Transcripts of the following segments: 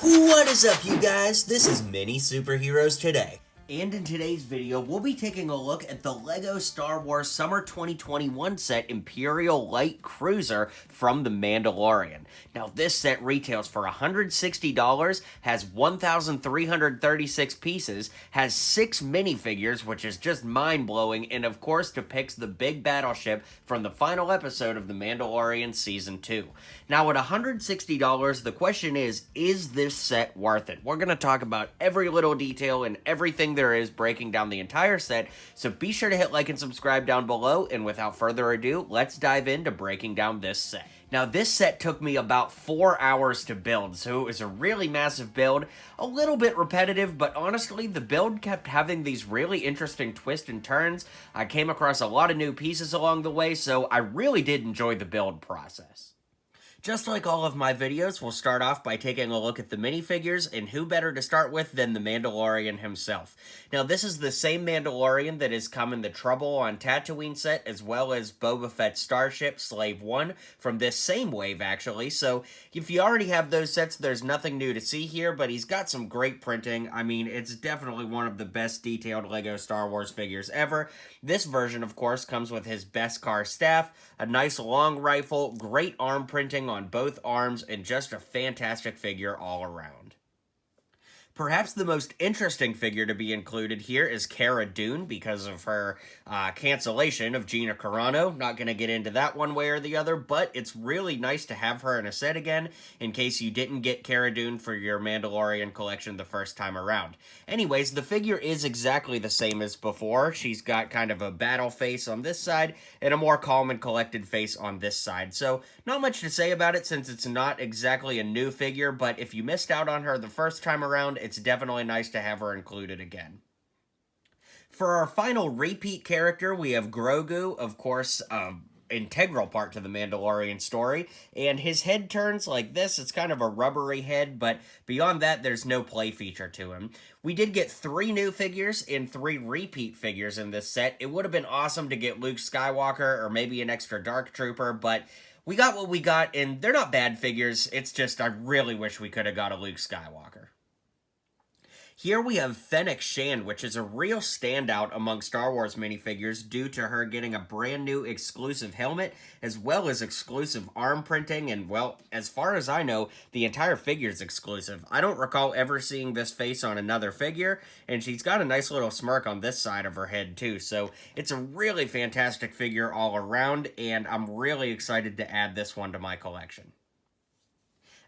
What is up, you guys? This is Mini Superheroes Today. And in today's video, we'll be taking a look at the LEGO Star Wars Summer 2021 set Imperial Light Cruiser from The Mandalorian. Now, this set retails for $160, has 1,336 pieces, has 6 minifigures, which is just mind-blowing, and of course depicts the big battleship from the final episode of The Mandalorian Season 2. Now, at $160, the question is this set worth it? We're going to talk about every little detail and everything there is, breaking down the entire set, so be sure to hit like and subscribe down below, and without further ado, let's dive into breaking down this set. Now, this set took me about 4 hours to build, so it was a really massive build, a little bit repetitive, but honestly, the build kept having these really interesting twists and turns. I came across a lot of new pieces along the way, so I really did enjoy the build process. Just like all of my videos, we'll start off by taking a look at the minifigures, and who better to start with than the Mandalorian himself. Now, this is the same Mandalorian that has come in the Trouble on Tatooine set, as well as Boba Fett's starship, Slave One, from this same wave, actually. So, if you already have those sets, there's nothing new to see here, but he's got some great printing. I mean, it's definitely one of the best detailed LEGO Star Wars figures ever. This version, of course, comes with his Beskar staff, a nice long rifle, great arm printing on both arms, and just a fantastic figure all around. Perhaps the most interesting figure to be included here is Cara Dune because of her cancellation of Gina Carano. Not going to get into that one way or the other, but it's really nice to have her in a set again in case you didn't get Cara Dune for your Mandalorian collection the first time around. Anyways, the figure is exactly the same as before. She's got kind of a battle face on this side and a more calm and collected face on this side. So not much to say about it since it's not exactly a new figure, but if you missed out on her the first time around, it's definitely nice to have her included again. For our final repeat character, we have Grogu, of course, integral part to the Mandalorian story, and his head turns like this. It's kind of a rubbery head, but beyond that, there's no play feature to him. We did get 3 new figures and 3 repeat figures in this set. It would have been awesome to get Luke Skywalker or maybe an extra Dark Trooper, but we got what we got, and they're not bad figures. It's just I really wish we could have got a Luke Skywalker. Here we have Fennec Shand, which is a real standout among Star Wars minifigures due to her getting a brand new exclusive helmet, as well as exclusive arm printing, and well, as far as I know, the entire figure is exclusive. I don't recall ever seeing this face on another figure, and she's got a nice little smirk on this side of her head too, so it's a really fantastic figure all around, and I'm really excited to add this one to my collection.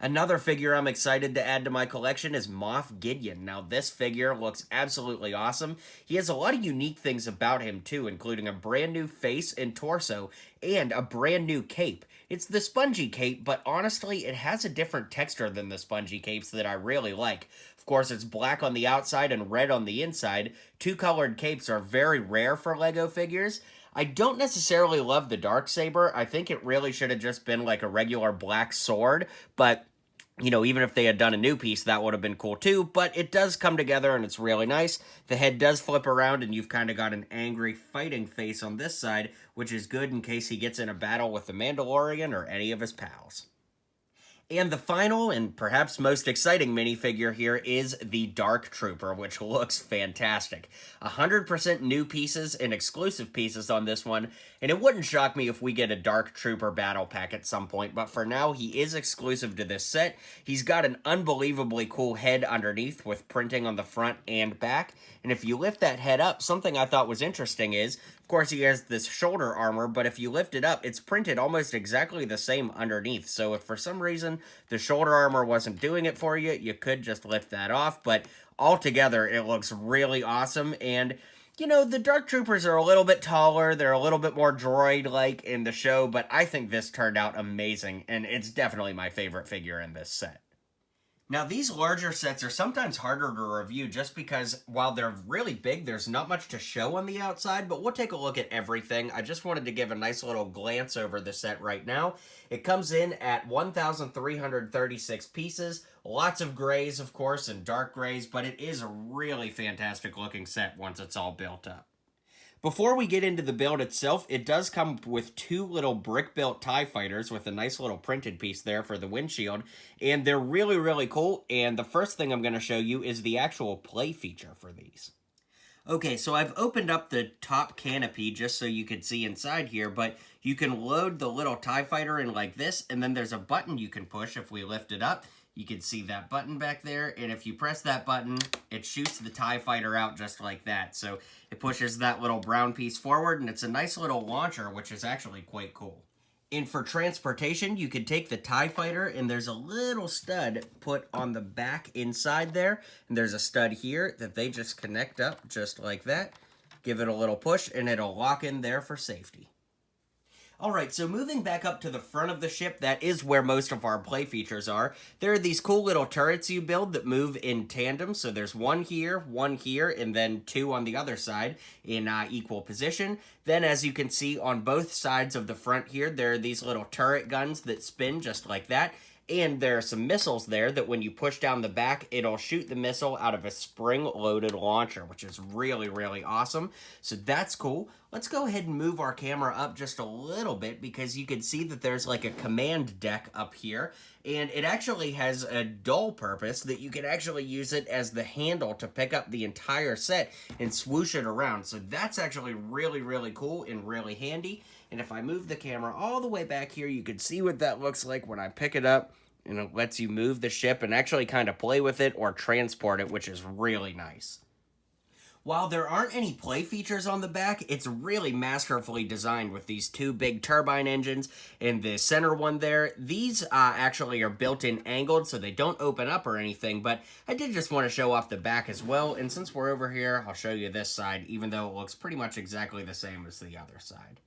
Another figure I'm excited to add to my collection is Moff Gideon. Now, this figure looks absolutely awesome. He has a lot of unique things about him, too, including a brand new face and torso, and a brand new cape. It's the spongy cape, but honestly, it has a different texture than the spongy capes that I really like. Of course, it's black on the outside and red on the inside. 2-colored capes are very rare for LEGO figures. I don't necessarily love the Darksaber. I think it really should have just been like a regular black sword, but you know, even if they had done a new piece, that would have been cool too, but it does come together and it's really nice. The head does flip around and you've kind of got an angry fighting face on this side, which is good in case he gets in a battle with the Mandalorian or any of his pals. And the final, and perhaps most exciting minifigure here is the Dark Trooper, which looks fantastic. 100% new pieces and exclusive pieces on this one, and it wouldn't shock me if we get a Dark Trooper battle pack at some point, but for now, he is exclusive to this set. He's got an unbelievably cool head underneath with printing on the front and back, and if you lift that head up, something I thought was interesting is, of course, he has this shoulder armor, but if you lift it up, it's printed almost exactly the same underneath. So if for some reason the shoulder armor wasn't doing it for you, you could just lift that off. But altogether, it looks really awesome. And, you know, the Dark Troopers are a little bit taller. They're a little bit more droid-like in the show, but I think this turned out amazing. And it's definitely my favorite figure in this set. Now, these larger sets are sometimes harder to review just because, while they're really big, there's not much to show on the outside, but we'll take a look at everything. I just wanted to give a nice little glance over the set right now. It comes in at 1,336 pieces, lots of grays, of course, and dark grays, but it is a really fantastic looking set once it's all built up. Before we get into the build itself, it does come with two little brick-built TIE fighters with a nice little printed piece there for the windshield, and they're really, really cool, and the first thing I'm going to show you is the actual play feature for these. Okay, so I've opened up the top canopy just so you can see inside here, but you can load the little TIE fighter in like this, and then there's a button you can push if we lift it up. You can see that button back there, and if you press that button, it shoots the TIE fighter out just like that. So it pushes that little brown piece forward, and it's a nice little launcher, which is actually quite cool. And for transportation, you can take the TIE fighter, and there's a little stud put on the back inside there, and there's a stud here that they just connect up just like that. Give it a little push, and it'll lock in there for safety. Alright, so moving back up to the front of the ship, that is where most of our play features are. There are these cool little turrets you build that move in tandem. So there's one here, and then two on the other side in equal position. Then as you can see on both sides of the front here, there are these little turret guns that spin just like that. And there are some missiles there that when you push down the back, it'll shoot the missile out of a spring-loaded launcher, which is really, really awesome. So that's cool. Let's go ahead and move our camera up just a little bit because you can see that there's like a command deck up here. And it actually has a dual purpose that you can actually use it as the handle to pick up the entire set and swoosh it around. So that's actually really, really cool and really handy. And if I move the camera all the way back here, you can see what that looks like when I pick it up. And it lets you move the ship and actually kind of play with it or transport it, which is really nice. While there aren't any play features on the back, it's really masterfully designed with these two big turbine engines and the center one there. These actually are built-in angled, so they don't open up or anything, but I did just want to show off the back as well. And since we're over here, I'll show you this side, even though it looks pretty much exactly the same as the other side.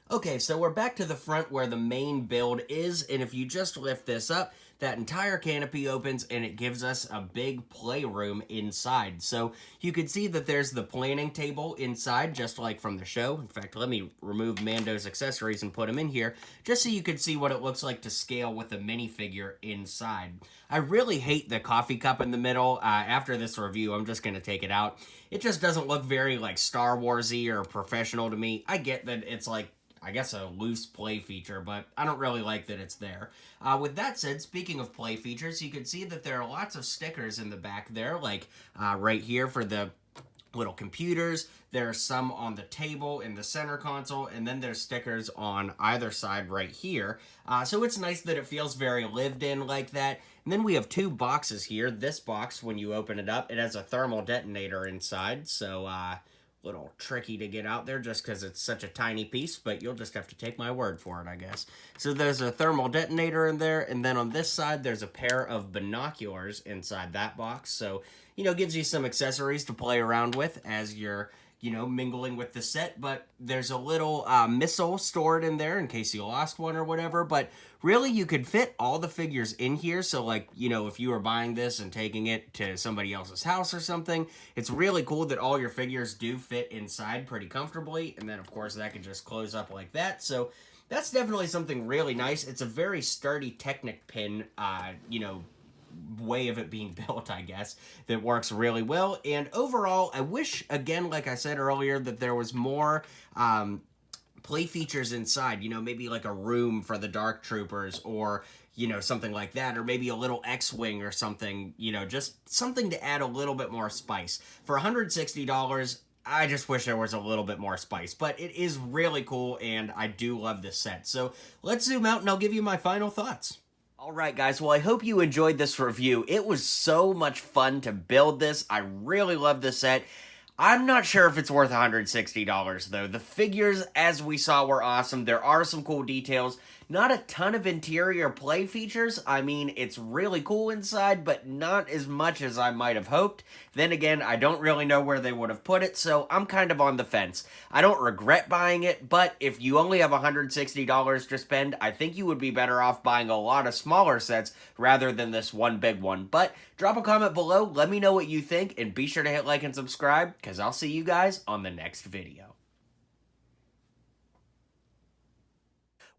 Okay, so we're back to the front where the main build is, and if you just lift this up, that entire canopy opens and it gives us a big playroom inside. So you can see that there's the planning table inside, just like from the show. In fact, let me remove Mando's accessories and put them in here, just so you can see what it looks like to scale with a minifigure inside. I really hate the coffee cup in the middle. After this review, I'm just going to take it out. It just doesn't look very like Star Wars-y or professional to me. I get that it's like, I guess a loose play feature, but I don't really like that it's there. With that said, speaking of play features, you can see that there are lots of stickers in the back there, like right here for the little computers. There are some on the table in the center console, and then there's stickers on either side right here. So it's nice that it feels very lived in like that. And then we have two boxes here. This box, when you open it up, it has a thermal detonator inside, so little tricky to get out there just because it's such a tiny piece, but you'll just have to take my word for it, I guess. So there's a thermal detonator in there, and then on this side there's a pair of binoculars inside that box. So, you know, gives you some accessories to play around with as you're, you know, mingling with the set. But there's a little missile stored in there in case you lost one or whatever. But really, you could fit all the figures in here. So, like, you know, if you were buying this and taking it to somebody else's house or something, it's really cool that all your figures do fit inside pretty comfortably. And then, of course, that can just close up like that. So that's definitely something really nice. It's a very sturdy Technic pin, you know, way of it being built, I guess, that works really well. And overall, I wish, again, like I said earlier, that there was more play features inside, you know, maybe like a room for the Dark Troopers or, you know, something like that, or maybe a little X-Wing or something, you know, just something to add a little bit more spice. For $160, I just wish there was a little bit more spice, but it is really cool, and I do love this set. So let's zoom out, and I'll give you my final thoughts. Alright guys, well I hope you enjoyed this review. It was so much fun to build this. I really love this set. I'm not sure if it's worth $160 though. The figures, as we saw, were awesome. There are some cool details. Not a ton of interior play features. I mean, it's really cool inside, but not as much as I might have hoped. Then again, I don't really know where they would have put it, so I'm kind of on the fence. I don't regret buying it, but if you only have $160 to spend, I think you would be better off buying a lot of smaller sets rather than this one big one. But drop a comment below, let me know what you think, and be sure to hit like and subscribe, because I'll see you guys on the next video.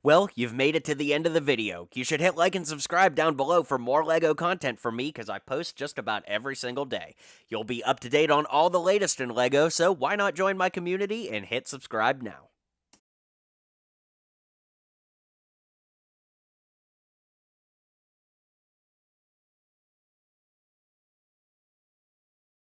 Well, you've made it to the end of the video. You should hit like and subscribe down below for more LEGO content from me because I post just about every single day. You'll be up to date on all the latest in LEGO, so why not join my community and hit subscribe now?